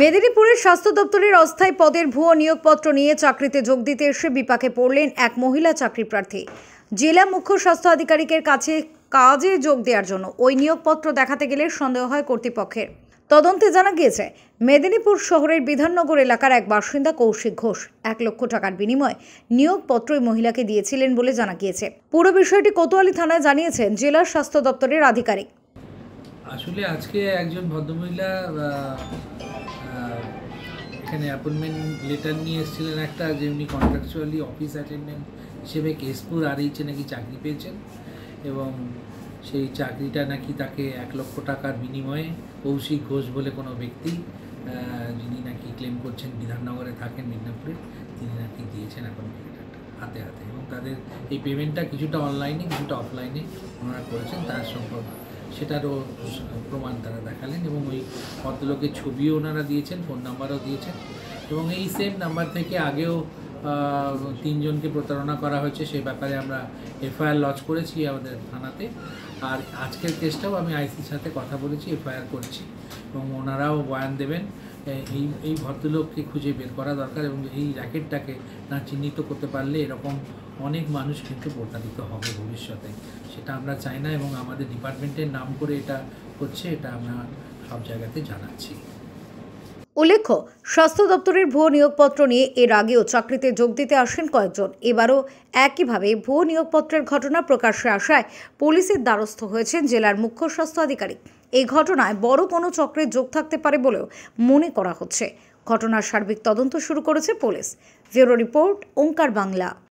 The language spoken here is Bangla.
মেদিনীপুরের স্বাস্থ্য দপ্তরের অস্থায়ী পদের ভুয়ো নিয়োগপত্র নিয়ে চাকরিতে যোগ দিতে এসে বিপাকে পড়লেন এক মহিলা চাকরি প্রার্থী। জেলা মুখ্য স্বাস্থ্য আধিকারিকের কাছে কাজে যোগ দেওয়ার জন্য ওই নিয়োগপত্র দেখাতে গেলে সন্দেহ হয় কর্তৃপক্ষের। তদন্তে জানা গিয়েছে, মেদিনীপুর শহরের বিধাননগর এলাকার এক বাসিন্দা কৌশিক ঘোষ 1 লক্ষ টাকার বিনিময়ে নিয়োগপত্র ওই মহিলাকে দিয়েছিলেন বলে জানা গিয়েছে। পুরো বিষয়টি কোতোয়ালি থানায় জানিয়েছেন জেলা স্বাস্থ্য দপ্তরের আধিকারিক। আসলে আজকে একজন ভদ্রমহিলা এখানে অ্যাপয়েন্টমেন্ট লেটার নিয়ে এসেছিলেন একটা, যে উনি কন্ট্রাকচুয়ালি অফিস অ্যাটেন্ডেন্ট হিসেবে কেশপুর আরএইচে নাকি চাকরি পেয়েছেন এবং সেই চাকরিটা নাকি তাকে 1 লক্ষ টাকার বিনিময়ে কৌশিক ঘোষ বলে কোনো ব্যক্তি, যিনি নাকি ক্লেম করছেন বিধাননগরে থাকেন মিদনাপুরে, তিনি নাকি দিয়েছেন অ্যাপয়েন্টমেন্ট লেটারটা হাতে হাতে। এবং তাদের এই পেমেন্টটা কিছুটা অনলাইনে কিছুটা অফলাইনে ওনারা করেছেন, তার সম্ভব সেটারও প্রমাণ তারা দেখালেন এবং ওই ভদ্রলোকের ছবিও ওনারা দিয়েছেন, ফোন নাম্বারও দিয়েছেন এবং এই সেম নাম্বার থেকে আগেও 3 জনকে প্রতারণা করা হয়েছে। সেই ব্যাপারে আমরা এফআইআর লজ করেছি আমাদের থানাতে। আর আজকের কেসটাও আমি আইসির সাথে কথা বলেছি, এফআইআর করছি এবং ওনারাও বয়ান দেবেন। এই ভদ্রলোককে খুঁজে বের করা দরকার এবং এই র্যাকেটটাকে না চিহ্নিত করতে পারলে এরকম অনেক মানুষ কিন্তু প্রতারিত হবে ভবিষ্যতে, সেটা আমরা চাই না এবং আমাদের ডিপার্টমেন্টের নাম করে এটা হচ্ছে, এটা আমরা সব জায়গাতে জানাচ্ছি। উল্লেখ্য, স্বাস্থ্য দপ্তরের ভুয়ো নিয়োগপত্র নিয়ে এর আগেও চাকরিতে যোগ দিতে আসেন কয়েকজন। এবারও একইভাবে ভুয়ো নিয়োগপত্রের ঘটনা প্রকাশ্যে আসায় পুলিশের দ্বারস্থ হয়েছেন জেলার মুখ্য স্বাস্থ্য আধিকারিক। এই ঘটনায় বড় কোনো চক্রের যোগ থাকতে পারে বলেও মনে করা হচ্ছে। ঘটনার সার্বিক তদন্ত শুরু করেছে পুলিশ। ব্যুরো রিপোর্ট, ওঙ্কার বাংলা।